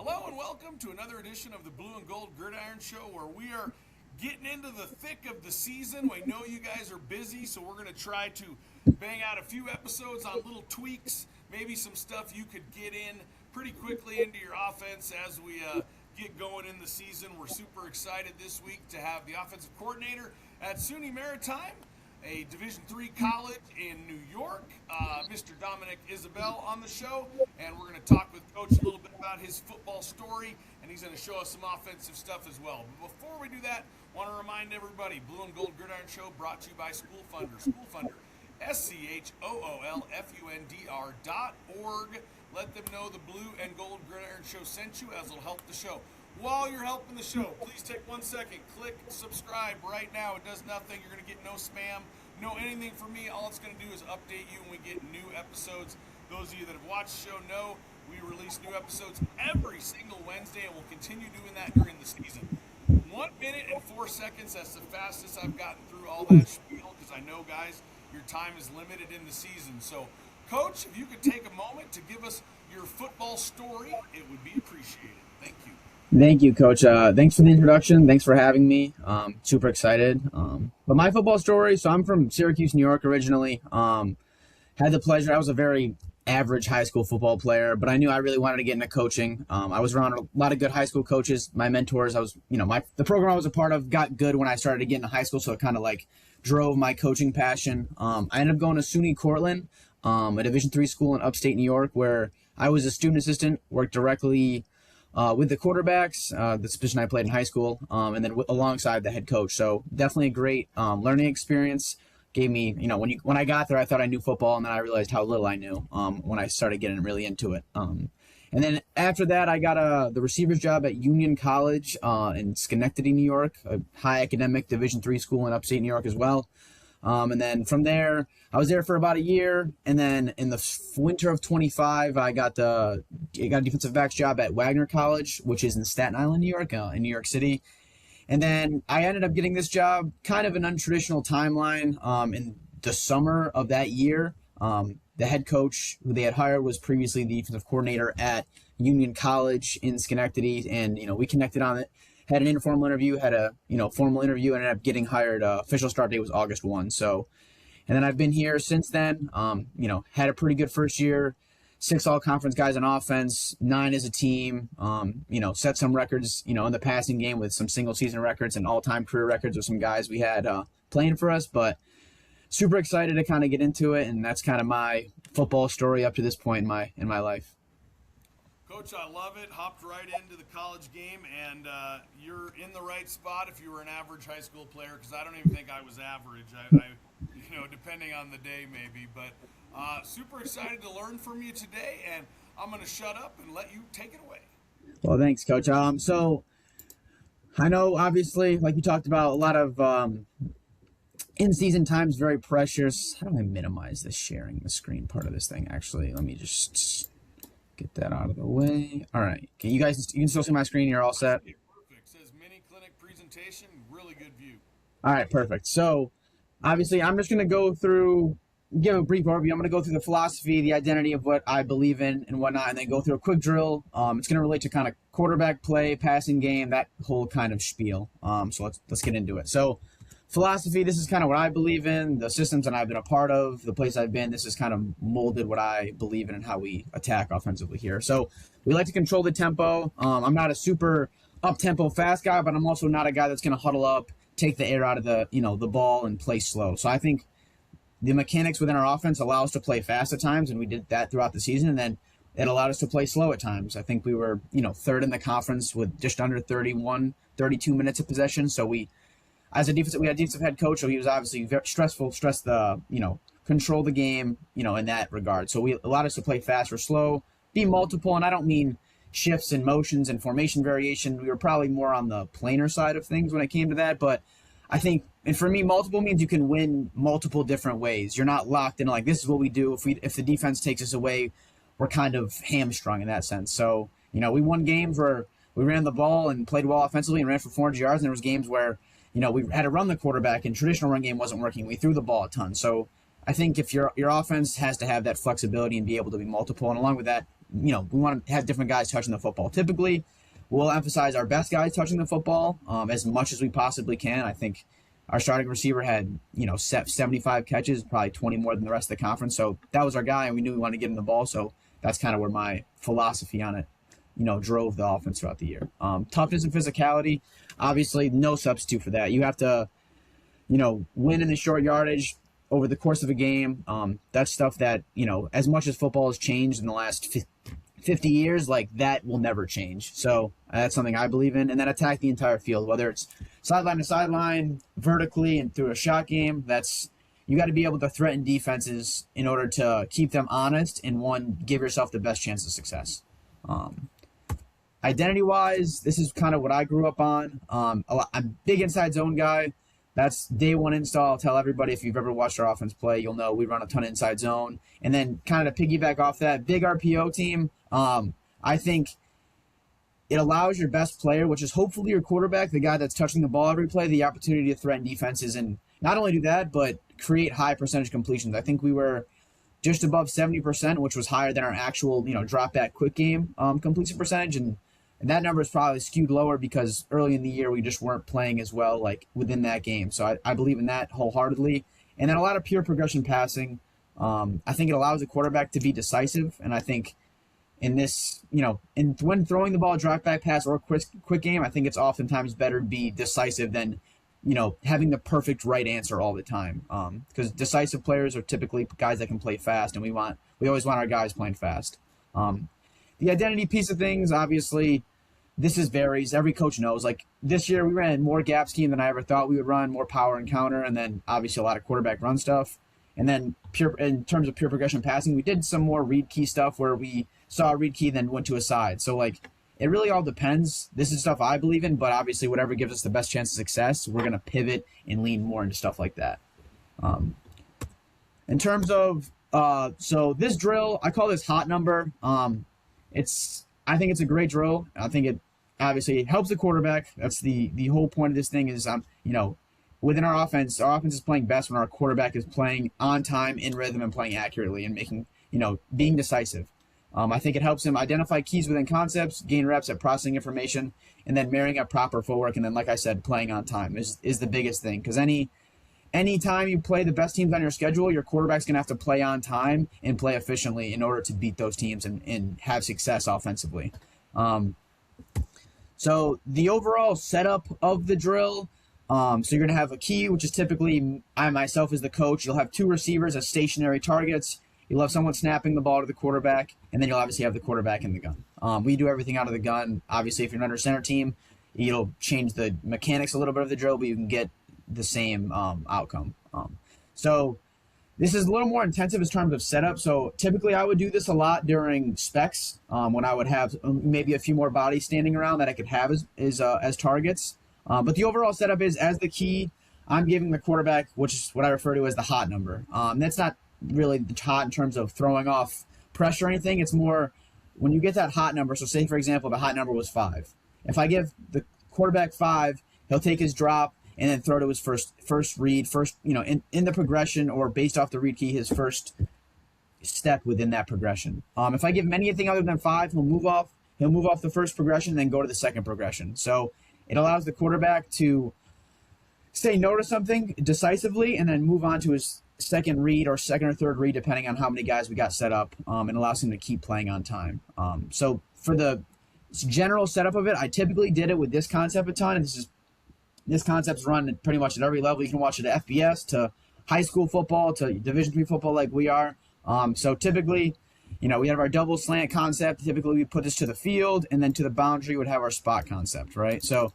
Hello and welcome to another edition of the Blue and Gold Gridiron Show, where we are getting into the thick of the season. We know you guys are busy, so we're going to try to bang out a few episodes on little tweaks, maybe some stuff you could get in pretty quickly into your offense as we get going in the season. We're super excited this week to have the offensive coordinator at SUNY Maritime, a Division III college in New York, Mr. Domenic Isabell on the show, and we're going to talk with Coach a little bit about his football story, and he's going to show us some offensive stuff as well. But before we do that, I want to remind everybody, Blue and Gold Gridiron Show brought to you by School Funder. School Funder, SCHOOLFUNDR.org. Let them know the Blue and Gold Gridiron Show sent you, as it'll help the show. While you're helping the show, please take 1 second, click subscribe right now. It does nothing. You're going to get no spam, no anything from me. All it's going to do is update you when we get new episodes. Those of you that have watched the show know we release new episodes every single Wednesday, and we'll continue doing that during the season. 1 minute and 4 seconds, that's the fastest I've gotten through all that spiel, because I know, guys, your time is limited in the season. So, Coach, if you could take a moment to give us your football story, it would be appreciated. Thank you. Thank you, Coach. Thanks for the introduction. Thanks for having me. Super excited. But my football story, so I'm from Syracuse, New York originally. Had the pleasure, I was a very average high school football player, but I knew I really wanted to get into coaching. I was around a lot of good high school coaches. My mentors, the program I was a part of got good when I started to get into high school, so it kind of like drove my coaching passion. I ended up going to SUNY Cortland, a Division III school in upstate New York, where I was a student assistant, worked directly with the quarterbacks, the position I played in high school, and then alongside the head coach. So definitely a great learning experience. Gave me, when I got there, I thought I knew football, and then I realized how little I knew when I started getting really into it. And then after that, I got the receiver's job at Union College in Schenectady, New York, a high academic Division III school in upstate New York as well. And then from there, I was there for about a year. And then in the winter of 25, I got a defensive backs job at Wagner College, which is in Staten Island, New York, in New York City. And then I ended up getting this job, kind of an untraditional timeline, in the summer of that year. The head coach who they had hired was previously the defensive coordinator at Union College in Schenectady. And, we connected on it. Had an informal interview, had a formal interview, and ended up getting hired. Official start date was August 1. So, and then I've been here since then. Had a pretty good first year. 6 all-conference guys on offense, 9 as a team. Set some records, in the passing game with some single-season records and all-time career records with some guys we had playing for us. But super excited to kind of get into it, and that's kind of my football story up to this point in my life. Coach, I love it. Hopped right into the college game, and you're in the right spot if you were an average high school player, because I don't even think I was average. I depending on the day maybe. But super excited to learn from you today, and I'm going to shut up and let you take it away. Well, thanks, Coach. So I know, obviously, like you talked about, a lot of in-season time is very precious. How do I minimize the sharing the screen part of this thing? Actually, let me just get that out of the way. All right. Okay, you can still see my screen. You're all set. Perfect. It says mini clinic presentation. Really good view. All right. Perfect. So obviously I'm just going to give a brief overview. I'm going to go through the philosophy, the identity of what I believe in and whatnot, and then go through a quick drill. It's going to relate to kind of quarterback play, passing game, that whole kind of spiel. So let's get into it. So philosophy, this is kind of what I believe in, the systems that I've been a part of, the place I've been. This has kind of molded what I believe in and how we attack offensively here. So we like to control the tempo. I'm not a super up-tempo fast guy, but I'm also not a guy that's going to huddle up, take the air out of the ball and play slow. So I think the mechanics within our offense allow us to play fast at times, and we did that throughout the season, and then it allowed us to play slow at times. I think we were, third in the conference with just under 32 minutes of possession. So we had a defensive head coach, so he was obviously very stressed the, control the game, in that regard. So we allowed us to play fast or slow, be multiple, and I don't mean shifts and motions and formation variation. We were probably more on the planar side of things when it came to that, but I think, and for me, multiple means you can win multiple different ways. You're not locked in like, this is what we do. If the defense takes us away, we're kind of hamstrung in that sense. So, we won games where we ran the ball and played well offensively and ran for 400 yards, and there was games where we had to run the quarterback, and traditional run game wasn't working. We threw the ball a ton. So I think if your offense has to have that flexibility and be able to be multiple, and along with that, we want to have different guys touching the football. Typically, we'll emphasize our best guys touching the football as much as we possibly can. I think our starting receiver had 75 catches, probably 20 more than the rest of the conference. So that was our guy, and we knew we wanted to get him the ball. So that's kind of where my philosophy on it, drove the offense throughout the year. Toughness and physicality, obviously, no substitute for that. You have to, win in the short yardage over the course of a game. That's stuff that, as much as football has changed in the last 50 years, like that will never change. So that's something I believe in. And then attack the entire field, whether it's sideline to sideline, vertically, and through a shot game. You got to be able to threaten defenses in order to keep them honest and give yourself the best chance of success. Identity-wise, this is kind of what I grew up on. I'm a big inside zone guy. That's day one install. I'll tell everybody, if you've ever watched our offense play, you'll know we run a ton of inside zone. And then kind of to piggyback off that, big RPO team, I think it allows your best player, which is hopefully your quarterback, the guy that's touching the ball every play, the opportunity to threaten defenses and not only do that, but create high percentage completions. I think we were just above 70%, which was higher than our actual, drop back quick game completion percentage. And that number is probably skewed lower because early in the year we just weren't playing as well, like within that game. So I believe in that wholeheartedly. And then a lot of pure progression passing. I think it allows the quarterback to be decisive. And I think in this, when throwing the ball, drop back pass or quick game, I think it's oftentimes better to be decisive than, having the perfect right answer all the time. Because decisive players are typically guys that can play fast, and we always want our guys playing fast. The identity piece of things, obviously, this varies. Every coach knows. Like this year, we ran more gap scheme than I ever thought we would run, more power and counter, and then obviously a lot of quarterback run stuff. And then in terms of pure progression passing, we did some more read key stuff where we saw a read key, then went to a side. So it really all depends. This is stuff I believe in, but obviously whatever gives us the best chance of success, we're going to pivot and lean more into stuff like that. In terms of, so this drill, I call this hot number. I think it's a great drill. I think it obviously helps the quarterback. That's the whole point of this thing is, within our offense is playing best when our quarterback is playing on time, in rhythm, and playing accurately and making, being decisive. I think it helps him identify keys within concepts, gain reps at processing information, and then marrying up proper footwork. And then, like I said, playing on time is the biggest thing. Because any time you play the best teams on your schedule, your quarterback's going to have to play on time and play efficiently in order to beat those teams and have success offensively. So the overall setup of the drill, so you're going to have a key, which is typically I myself as the coach. You'll have two receivers as stationary targets. You'll have someone snapping the ball to the quarterback, and then you'll obviously have the quarterback in the gun. We do everything out of the gun. Obviously, if you're an under center team, it'll change the mechanics a little bit of the drill, but you can get the same outcome. So this is a little more intensive in terms of setup. So typically I would do this a lot during specs when I would have maybe a few more bodies standing around that I could have as targets. But the overall setup is, as the key, I'm giving the quarterback, which is what I refer to as the hot number. That's not really hot in terms of throwing off pressure or anything. It's more when you get that hot number. So say, for example, the hot number was 5. If I give the quarterback 5, he'll take his drop and then throw to his first read, in the progression or based off the read key, his first step within that progression. If I give him anything other than 5, he'll move off the first progression and then go to the second progression. So it allows the quarterback to say no to something decisively and then move on to his second read or second or third read, depending on how many guys we got set up, and allows him to keep playing on time. So for the general setup of it, I typically did it with this concept a ton, and this concept's run pretty much at every level. You can watch it at FBS to high school football to Division III football like we are. So typically, we have our double slant concept. Typically, we put this to the field, and then to the boundary would have our spot concept, right? So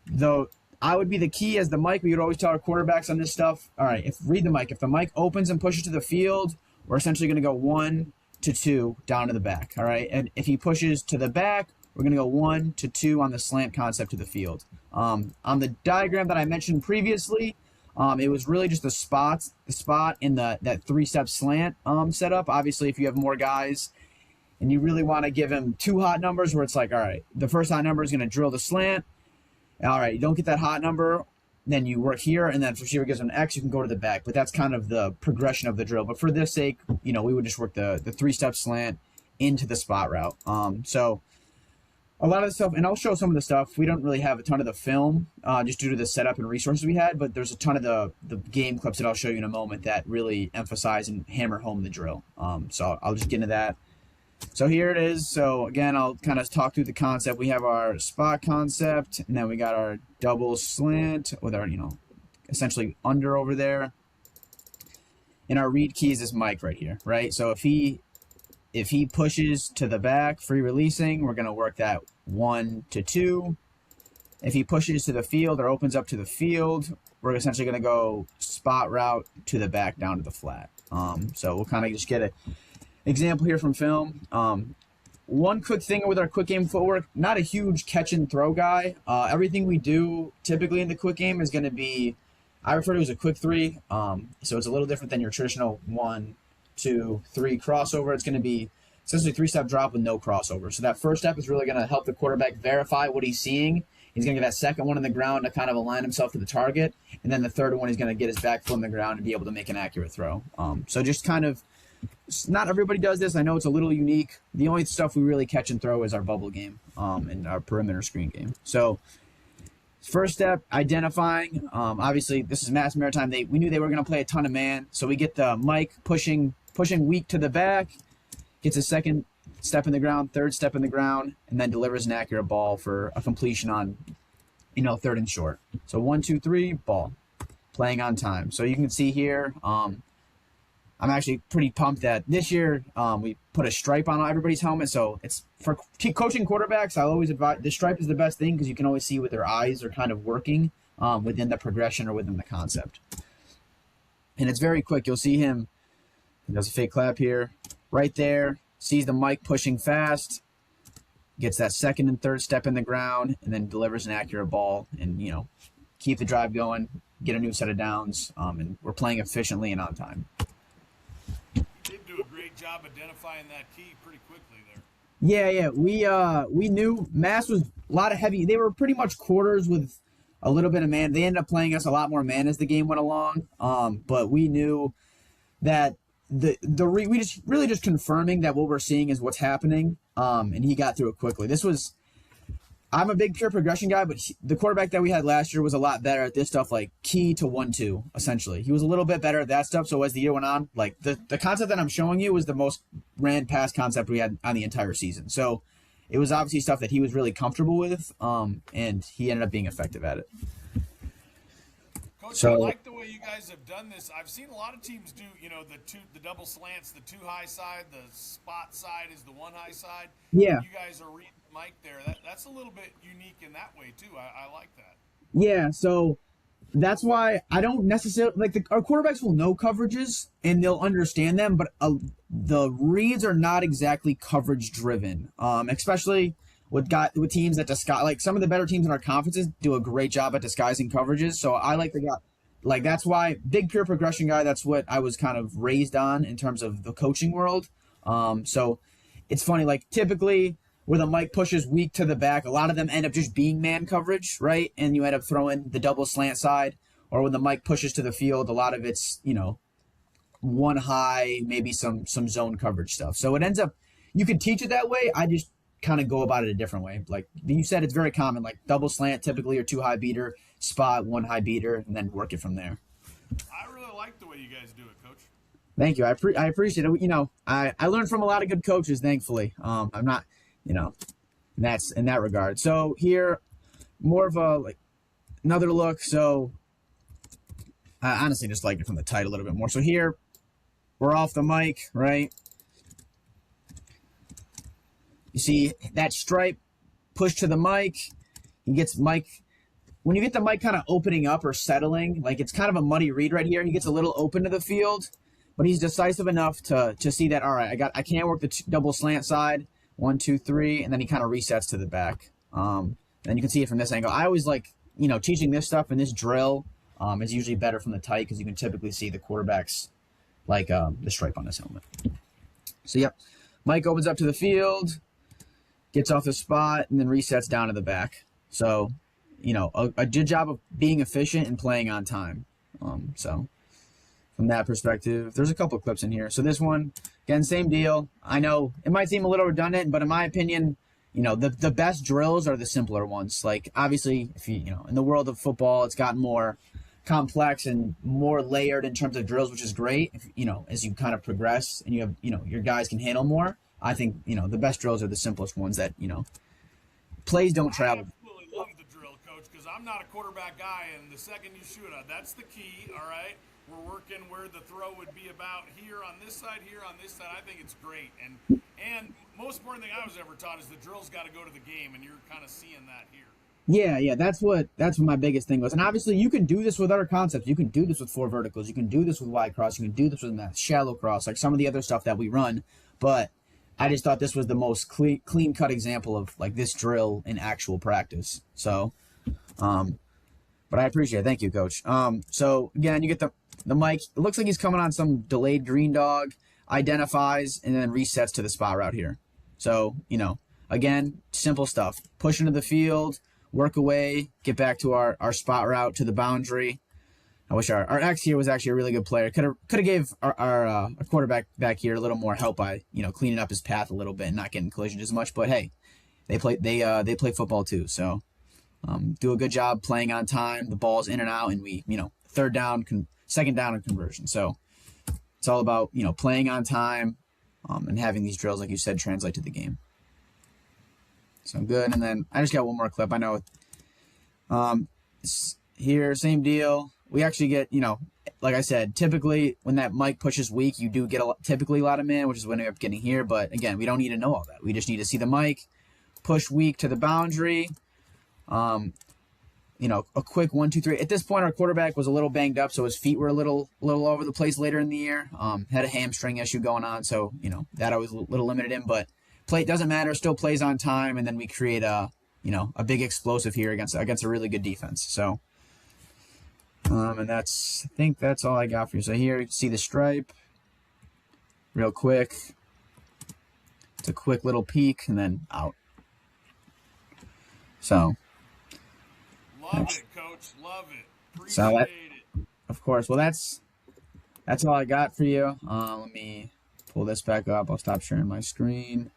though I would be the key as the mic. We would always tell our quarterbacks on this stuff. All right, read the mic. If the mic opens and pushes to the field, we're essentially going to go 1 to 2 down to the back. All right, and if he pushes to the back, we're going to go 1 to 2 on the slant concept to the field. On the diagram that I mentioned previously, it was really just the spot in that 3-step slant setup. Obviously, if you have more guys and you really want to give him 2 hot numbers where it's like, all right, the first hot number is going to drill the slant. All right, you don't get that hot number, then you work here, and then if the receiver gives an X, you can go to the back. But that's kind of the progression of the drill. But for this sake, we would just work the 3-step slant into the spot route. So a lot of the stuff, and I'll show some of the stuff. We don't really have a ton of the film just due to the setup and resources we had, but there's a ton of the game clips that I'll show you in a moment that really emphasize and hammer home the drill. So I'll just get into that. So here it is. So again, I'll kind of talk through the concept. We have our spot concept, and then we got our double slant with our, essentially under over there. And our read key is this Mike right here, right? So if he pushes to the back, free releasing, we're going to work that 1 to 2. If he pushes to the field or opens up to the field, we're essentially going to go spot route to the back down to the flat. So we'll kind of just get an example here from film. One quick thing with our quick game footwork, not a huge catch and throw guy. Everything we do typically in the quick game is going to be, I refer to as a quick 3. So it's a little different than your traditional 1, 2, 3 crossover. It's going to be essentially 3-step drop with no crossover. So that first step is really going to help the quarterback verify what he's seeing. He's going to get that second one on the ground to kind of align himself to the target. And then the third one, he's going to get his back foot on the ground and be able to make an accurate throw. So just kind of, not everybody does this. I know it's a little unique. The only stuff we really catch and throw is our bubble game and our perimeter screen game. So first step, identifying. Obviously, this is Mass Maritime. We knew they were going to play a ton of man. So we get the Mike pushing weak to the back, gets a second step in the ground, third step in the ground, and then delivers an accurate ball for a completion on, third and short. So 1, 2, 3, ball, playing on time. So you can see here, I'm actually pretty pumped that this year we put a stripe on everybody's helmet. So it's for coaching quarterbacks. I always advise the stripe is the best thing because you can always see what their eyes are kind of working within the progression or within the concept. And it's very quick. You'll see him. He does a fake clap here, right there. Sees the Mike pushing fast, gets that second and third step in the ground, and then delivers an accurate ball and, keep the drive going, get a new set of downs, and we're playing efficiently and on time. You did do a great job identifying that key pretty quickly there. Yeah. We knew Mass was a lot of heavy. They were pretty much quarters with a little bit of man. They ended up playing us a lot more man as the game went along, but we knew that we just really just confirming that what we're seeing is what's happening, and he got through it quickly. I'm a big pure progression guy, but the quarterback that we had last year was a lot better at this stuff, like key to 1-2, essentially. He was a little bit better at that stuff, so as the year went on, like the concept that I'm showing you was the most ran pass concept we had on the entire season. So it was obviously stuff that he was really comfortable with, and he ended up being effective at it. Coach, I like the way you guys have done this. I've seen a lot of teams do, the double slants, the 2 high side, the spot side is the 1 high side. Yeah. You guys are reading Mike there. That's a little bit unique in that way too. I like that. Yeah, so that's why I don't necessarily our quarterbacks will know coverages and they'll understand them, but the reads are not exactly coverage driven, especially with teams that disguise. Like some of the better teams in our conferences do a great job at disguising coverages. So I like the guy, that's why big pure progression guy. That's what I was kind of raised on in terms of the coaching world. So it's funny, like typically where the Mike pushes weak to the back, a lot of them end up just being man coverage, right? And you end up throwing the double slant side, or when the Mike pushes to the field, a lot of it's, 1 high, maybe some zone coverage stuff. So it ends up, you can teach it that way. I just kind of go about it a different way. Like you said, it's very common, like double slant typically or 2 high beater, spot 1 high beater, and then work it from there. I really like the way you guys do it, Coach. Thank you. I appreciate it. I learned from a lot of good coaches, thankfully. I'm not, that's in that regard. So here, more of a another look. So I honestly just like it from the tight a little bit more. So here, we're off the mic, right? You see that stripe push to the mic. He gets Mike. When you get the mic kind of opening up or settling, like it's kind of a muddy read right here. He gets a little open to the field, but he's decisive enough to see that, all right, I can't work the double slant side. 1, 2, 3, and then he kind of resets to the back. And you can see it from this angle. I always like, teaching this stuff and this drill is usually better from the tight because you can typically see the quarterback's the stripe on his helmet. So, yep. Mike opens up to the field, gets off the spot, and then resets down to the back. So, a good job of being efficient and playing on time. So, from that perspective, there's a couple of clips in here. So this one, again, same deal. I know it might seem a little redundant, but in my opinion, the best drills are the simpler ones. Like, obviously, if in the world of football, it's gotten more complex and more layered in terms of drills, which is great. If, as you kind of progress and you have, your guys can handle more. I think, the best drills are the simplest ones that, plays don't travel. I absolutely love the drill, Coach, because I'm not a quarterback guy, and the second you shoot it, that's the key, all right? We're working where the throw would be about here on this side, here on this side. I think it's great. And most important thing I was ever taught is the drill's got to go to the game, and you're kind of seeing that here. Yeah, that's what my biggest thing was. And obviously you can do this with other concepts. You can do this with 4 verticals. You can do this with wide cross. You can do this with that shallow cross, like some of the other stuff that we run. But I just thought this was the most clean cut example of like this drill in actual practice. So, but I appreciate it. Thank you, Coach. So again, you get the mic. It looks like he's coming on some delayed green dog, identifies, and then resets to the spot route here. So, again, simple stuff. Push into the field, work away, get back to our spot route to the boundary. I wish our X here was actually a really good player. Could have gave our quarterback back here a little more help by cleaning up his path a little bit and not getting collisions as much. But hey, they play football too, so do a good job playing on time. The ball's in and out, and we third down, second down, and conversion. So it's all about playing on time and having these drills, like you said, translate to the game. So good. And then I just got one more clip. I know here, same deal. We actually get, like I said, typically when that mic pushes weak, you do get typically a lot of man, which is what we end up getting here. But again, we don't need to know all that. We just need to see the mic, push weak to the boundary. A quick 1, 2, 3. At this point, our quarterback was a little banged up, so his feet were a little over the place later in the year. Had a hamstring issue going on, so that I was a little limited in. But play doesn't matter, still plays on time, and then we create a big explosive here against a really good defense. So. And I think that's all I got for you. So here you can see the stripe real quick. It's a quick little peek and then out. So. Love it, Coach. Love it. Appreciate it. Of course. Well, that's all I got for you. Let me pull this back up. I'll stop sharing my screen.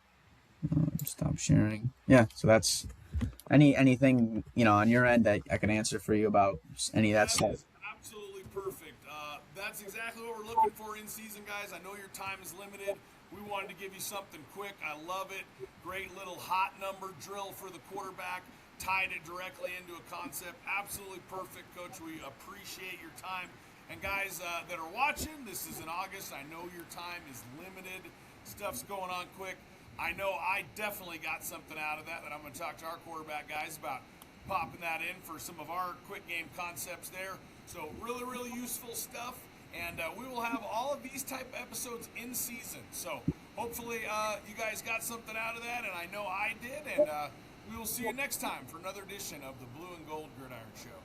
Stop sharing. Yeah, so that's anything on your end that I can answer for you about any of that stuff. Absolutely perfect. That's exactly what we're looking for in season, guys. I know your time is limited. We wanted to give you something quick. I love it. Great little hot number drill for the quarterback. Tied it directly into a concept. Absolutely perfect, Coach. We appreciate your time. And guys that are watching, this is in August. I know your time is limited. Stuff's going on quick. I know I definitely got something out of that I'm going to talk to our quarterback guys about popping that in for some of our quick game concepts there. So really, really useful stuff. And we will have all of these type of episodes in season. So hopefully you guys got something out of that, and I know I did. And we will see you next time for another edition of the Blue and Gold Gridiron Show.